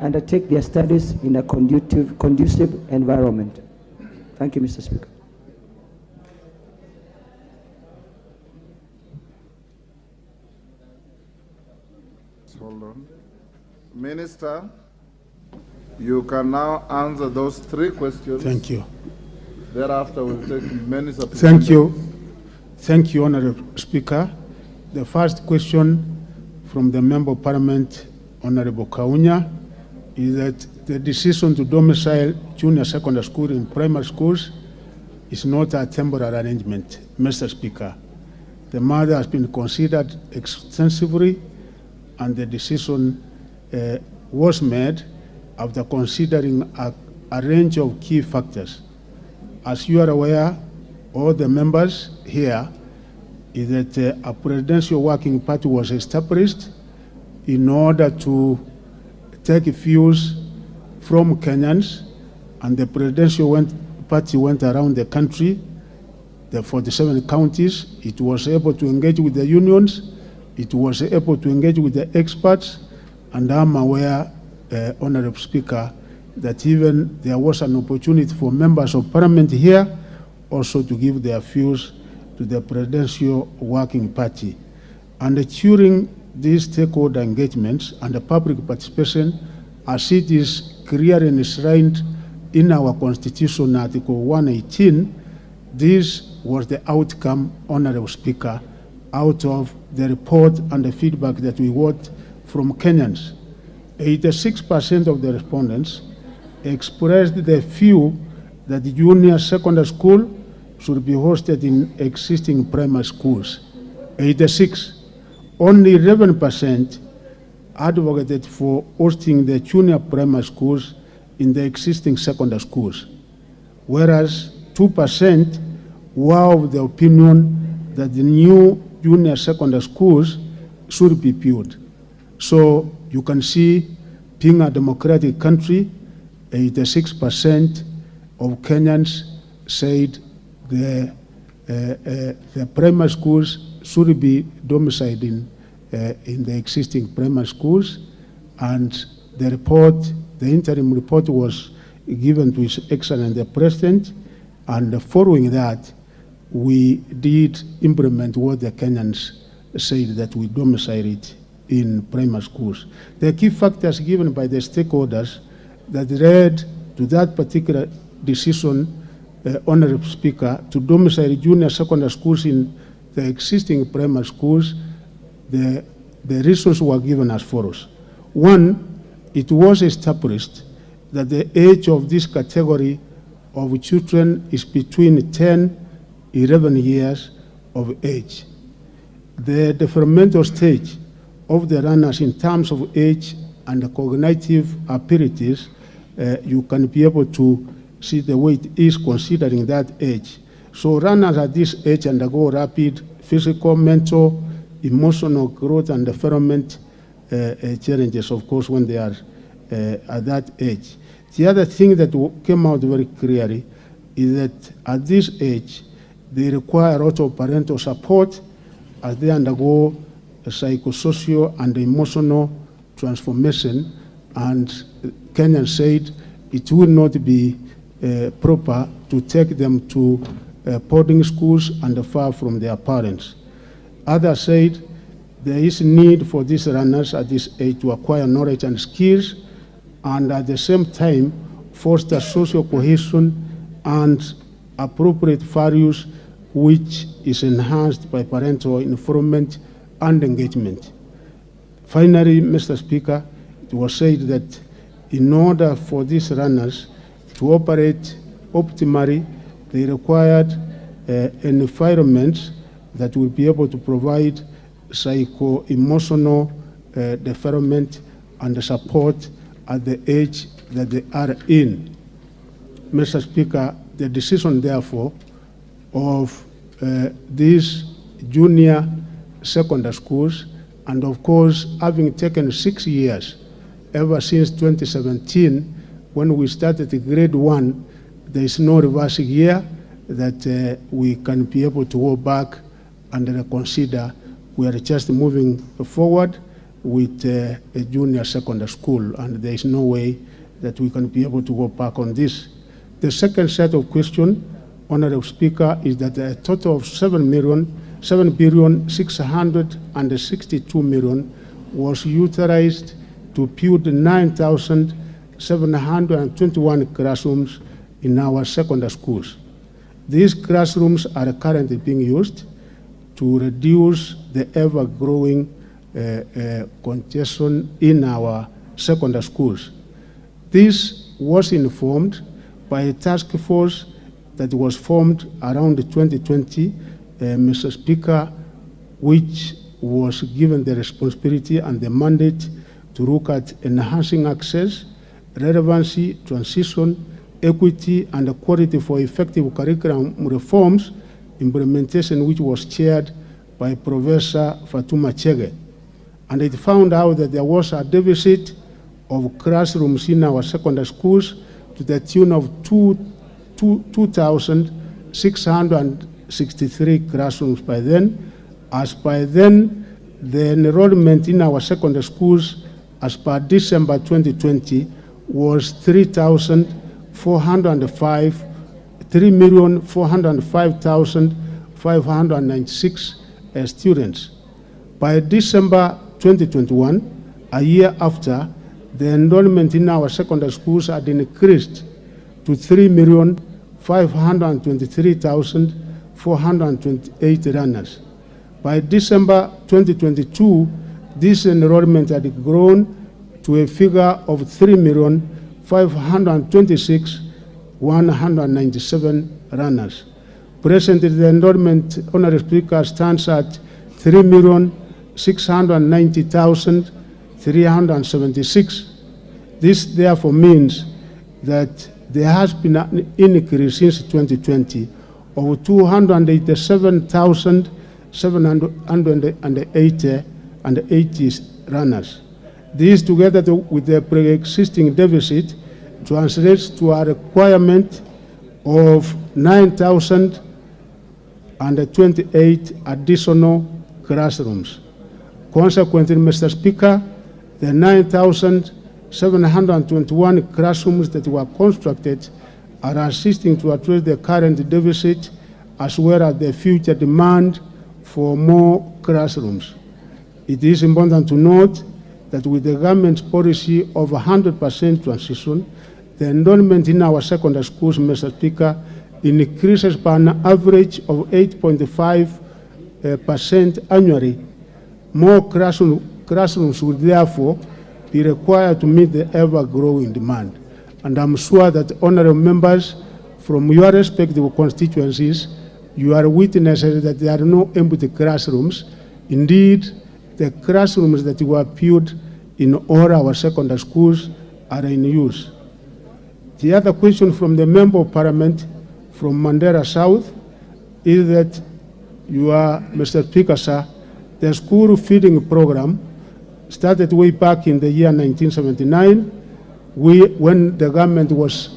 undertake their studies in a conducive environment. Thank you, Mr. Speaker. Hold on. Minister, you can now answer those 3 questions. Thank you. Thereafter, we'll take many supplementary. Thank you. Thank you, Honorable Speaker. The first question from the Member of Parliament, Honorable Kaunya, is that the decision to domicile junior secondary school in primary schools is not a temporary arrangement, Mr. Speaker. The matter has been considered extensively, and the decision was made after considering a range of key factors. As you are aware, all the members here, is that a presidential working party was established in order to take views from Kenyans, and the presidential party went around the country, the 47 counties. It was able to engage with the unions, it was able to engage with the experts, and I'm aware, Honorable Speaker, that even there was an opportunity for members of Parliament here also to give their views to the Presidential Working Party. And during these stakeholder engagements and the public participation, as it is clearly enshrined in our Constitution, Article 118, this was the outcome, Honorable Speaker, out of the report and the feedback that we got from Kenyans. 86% of the respondents expressed the view that the junior secondary school should be hosted in existing primary schools. 86. Only 11% advocated for hosting the junior primary schools in the existing secondary schools, whereas 2% were of the opinion that the new junior secondary schools should be built. So you can see, being a democratic country, 86% of Kenyans said the primary schools should be domiciled in the existing primary schools, and the report, the interim report, was given to His Excellency the President, and following that, we did implement what the Kenyans said, that we domicile it in primary schools. The key factors given by the stakeholders that led to that particular decision, Honorable Speaker, to domicile junior secondary schools in the existing primary schools, the reasons were given as follows. One, it was established that the age of this category of children is between 10, 11 years of age. The developmental stage of the runners in terms of age and the cognitive abilities, you can be able to see the way it is considering that age. So runners at this age undergo rapid physical, mental, emotional growth and development challenges, of course, when they are at that age. The other thing that came out very clearly is that at this age, they require a lot of parental support as they undergo a psychosocial and emotional transformation, and Kenyans said it will not be proper to take them to boarding schools and far from their parents. Others said there is need for these runners at this age to acquire knowledge and skills, and at the same time foster social cohesion and appropriate values, which is enhanced by parental involvement and engagement. Finally, Mr. Speaker, it was said that in order for these runners to operate optimally, they required an environment that will be able to provide psycho-emotional development and support at the age that they are in. Mr. Speaker, the decision, therefore, of these junior secondary schools, and of course, having taken 6 years, ever since 2017, when we started grade 1, there is no reversing year that we can be able to go back and reconsider. We are just moving forward, with a junior secondary school, and there is no way that we can be able to go back on this. The second set of questions, Honorable Speaker, is that a total of 7,662 million was utilized to build 9,721 classrooms in our secondary schools. These classrooms are currently being used to reduce the ever-growing congestion in our secondary schools. This was informed by a task force that was formed around 2020, Mr. Speaker, which was given the responsibility and the mandate to look at enhancing access, relevancy, transition, equity, and quality for effective curriculum reforms implementation, which was chaired by Professor Fatuma Chege. And it found out that there was a deficit of classrooms in our secondary schools to the tune of 2,663 classrooms by then. As by then, the enrollment in our secondary schools as per December 2020 was 3,405,596 students. By December 2021, a year after, the enrollment in our secondary schools had increased to 3,523,428 learners. By December 2022, this enrollment had grown to a figure of 3,526,197 learners. Presently, the enrollment, Honorable Speaker, stands at 3,690,376. This therefore means that there has been an increase since 2020 of 287,780 runners. This, together with the pre-existing deficit, translates to a requirement of 9,028 additional classrooms. Consequently, Mr. Speaker, the 9,721 classrooms that were constructed are assisting to address the current deficit as well as the future demand for more classrooms. It is important to note that with the government's policy of 100% transition, the enrollment in our secondary schools, Mr. Speaker, increases by an average of 8.5% annually. More classrooms will therefore be required to meet the ever-growing demand. And I'm sure that honorable members from your respective constituencies, you are witnesses that there are no empty classrooms. Indeed, the classrooms that were built in all our secondary schools are in use. The other question from the Member of Parliament from Mandera South is that you are, Mr. Speaker, sir, the school feeding program started way back in the year 1979 when the government was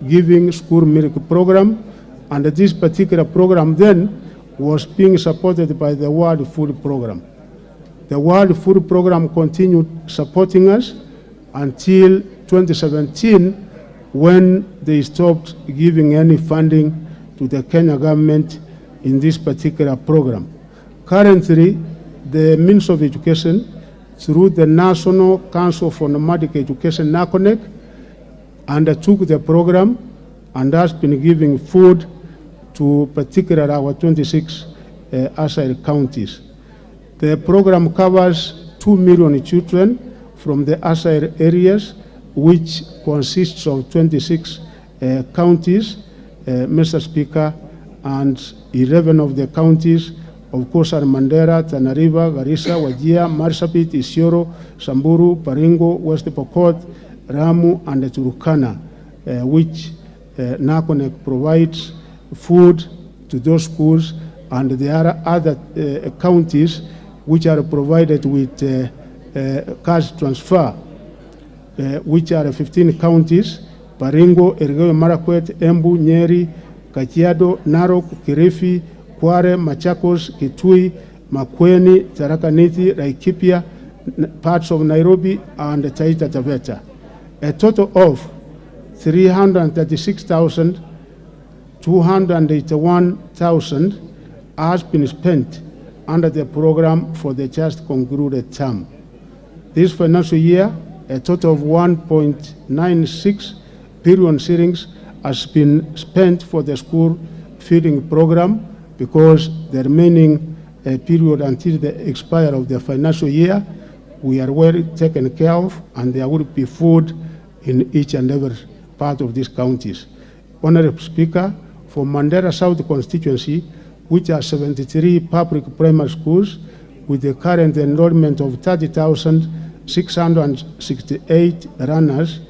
giving school milk program, and this particular program then was being supported by the World Food Program. The World Food Program continued supporting us until 2017 when they stopped giving any funding to the Kenya government in this particular program. Currently, the Ministry of Education, through the National Council for Nomadic Education, NACONEC, undertook the program and has been giving food to particularly our 26 Asile counties. The program covers 2 million children from the Asile areas, which consists of 26 counties, Mr. Speaker, and 11 of the counties, of course, are Mandera, Tana River, Garissa, Wajir, Marsabit, Isiolo, Samburu, Baringo, West Pokot, Ramu, and Turkana, which NACONEC provides food to those schools, and there are other counties which are provided with cash transfer, which are 15 counties: Baringo, Elgeyo Marakwet, Embu, Nyeri, Kajiado, Narok, Kilifi, Kware, Machakos, Kitui, Makwiny, Tharaka Nithi, Laikipia, parts of Nairobi and Taita Taveta. A total of 336,281,000 has been spent under the program for the just concluded term. This financial year, a total of 1.96 billion shillings has been spent for the school feeding program, because the remaining period until the expire of the financial year, we are well taken care of, and there will be food in each and every part of these counties. Honorable Speaker, for Mandera South constituency, which are 73 public primary schools with the current enrollment of 30,668 runners,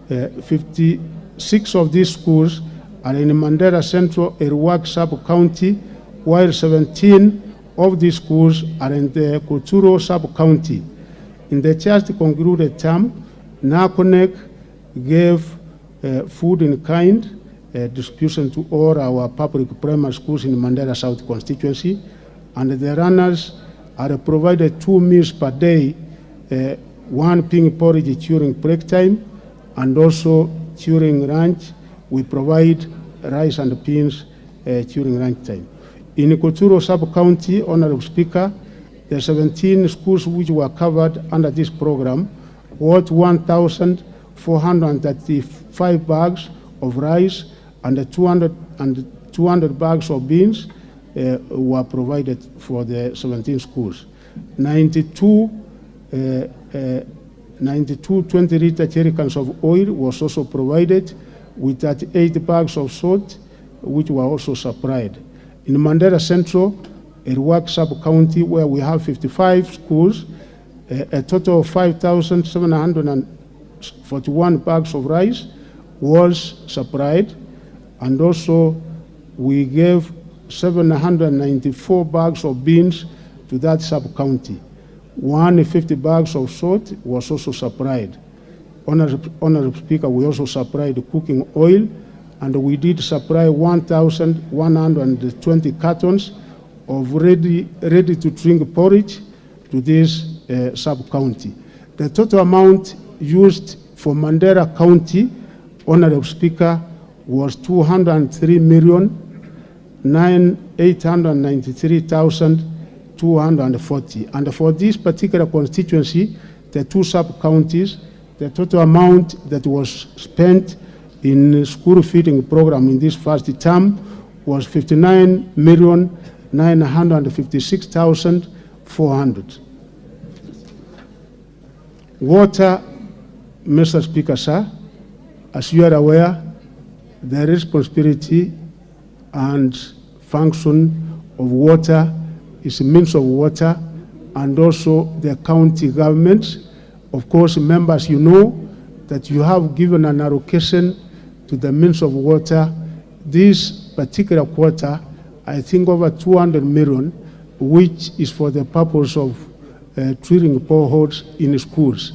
56 of these schools are in Mandera Central Erwak sub-county, while 17 of these schools are in the Kuturo sub-county. In the just concluded term, NACONEC gave food in kind distribution to all our public primary schools in Mandera South constituency, and the runners are provided 2 meals per day, one being porridge during break time, and also during lunch we provide rice and beans during lunch time. In Kuturo sub-county, Honorable Speaker, the 17 schools which were covered under this program worth 1,435 bags of rice and 200 bags of beans were provided for the 17 schools. 92 20-liter jerrycans of oil was also provided, with 38 bags of salt, which were also supplied. In Mandera Central, Erwak sub-county, where we have 55 schools, a total of 5,741 bags of rice was supplied, and also we gave 794 bags of beans to that sub-county. 150 bags of salt was also supplied. Honorable Speaker, we also supplied cooking oil, and we did supply 1,120 cartons of ready to drink porridge to this sub-county. The total amount used for Mandera County, Honorable Speaker, was 203,893,240. And for this particular constituency, the two sub-counties, the total amount that was spent in school feeding program in this first term was 59,956,400. Water, Mr. Speaker, sir, as you are aware, the responsibility and function of water is a means of water, and also the county governments. Of course, members, you know that you have given an allocation to the means of water. This particular quarter, I think over 200 million, which is for the purpose of drilling boreholes in schools.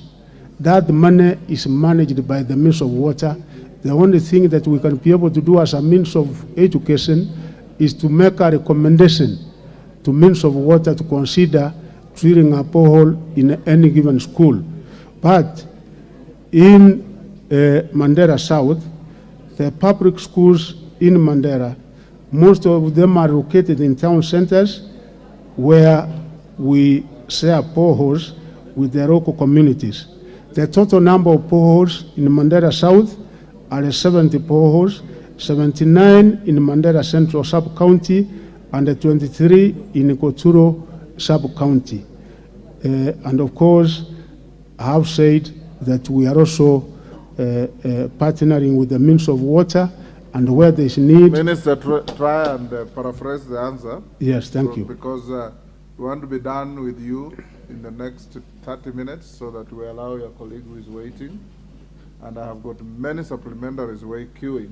That money is managed by the means of water. The only thing that we can be able to do as a means of education is to make a recommendation to means of water to consider drilling a borehole in any given school. But in Mandera South, the public schools in Mandera, most of them are located in town centers where we share boreholes with the local communities. The total number of boreholes in Mandera South are 70 boreholes, 79 in Mandera Central Sub-County, and 23 in Koturo Sub-County. And of course, I have said that we are also partnering with the means of water, and where there is need. Minister, try and paraphrase the answer. Yes, thank you. Because we want to be done with you in the next 30 minutes, so that we allow your colleague who is waiting. And I have got many supplementaries queuing.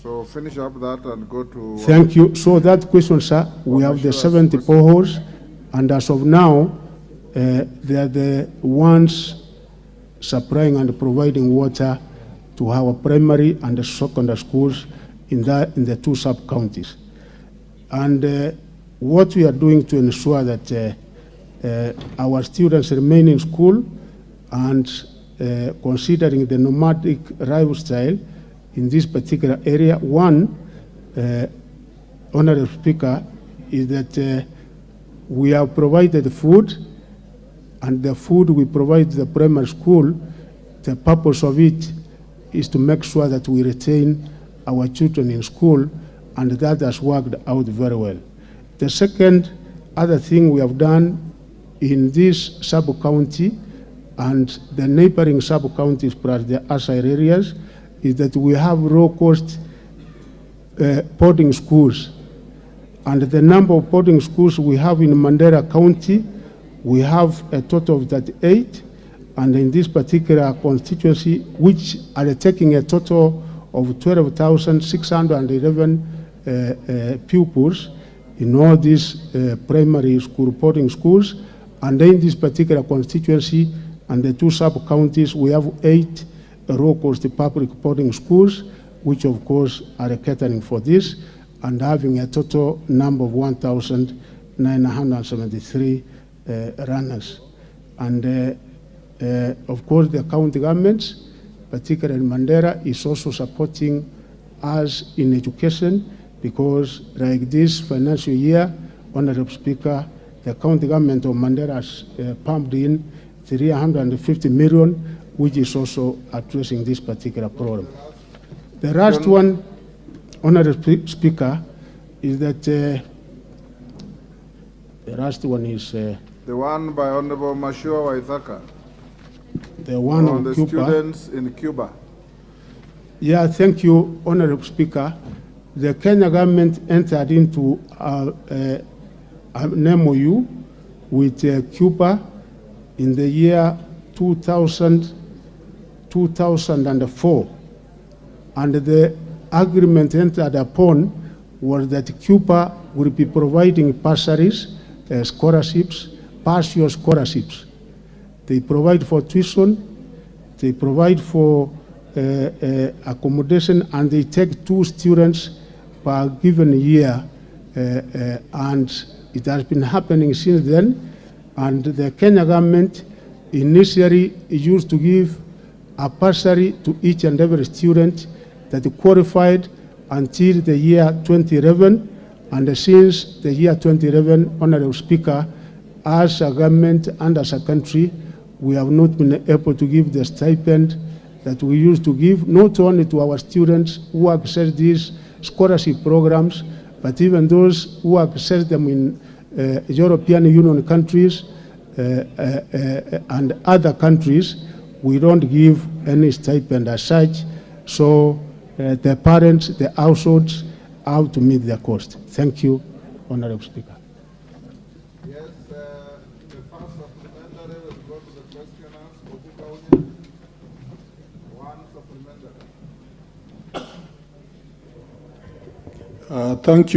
So finish up that and go to... Thank you. So that question, sir, we have the 70 boreholes, and as of now, they are the ones supplying and providing water to our primary and secondary schools in the two sub-counties. And what we are doing to ensure that our students remain in school, and considering the nomadic lifestyle in this particular area, one, Honorable Speaker, is that we have provided food, and the food we provide to the primary school, the purpose of it is to make sure that we retain our children in school, and that has worked out very well. The second other thing we have done in this sub-county and the neighboring sub-counties plus the aside areas is that we have low-cost boarding schools. And the number of boarding schools we have in Mandera County, we have a total of 38, and in this particular constituency, which are taking a total of 12,611 pupils in all these primary school boarding schools. And in this particular constituency and the two sub-counties, we have 8 low-cost public boarding schools, which of course are catering for this, and having a total number of 1,973 runners. And of course, the county governments, particularly in Mandera, is also supporting us in education, because like this financial year, Honorable Speaker, the county government of Mandera has pumped in 350 million, which is also addressing this particular problem. The last one, Honorable Speaker, is that the last one is the one by Honorable Mashua Waithaka. The one on on the Cuba. Students in Cuba. Yeah, thank you, Honorable Speaker. The Kenya government entered into an MOU with Cuba in the year 2004. And the agreement entered upon was that Cuba will be providing bursaries, scholarships, partial scholarships. They provide for tuition, they provide for accommodation, and they take 2 students per given year. And it has been happening since then. And the Kenya government initially used to give a bursary to each and every student that qualified until the year 2011. And since the year 2011, Honorable Speaker, as a government and as a country, we have not been able to give the stipend that we used to give, not only to our students who access these scholarship programs, but even those who access them in European Union countries and other countries. We don't give any stipend as such, so the parents, the households, have to meet their cost. Thank you, Honorable Speaker. Yes, the first supplementary will go to the questioners. One supplementary. Thank you.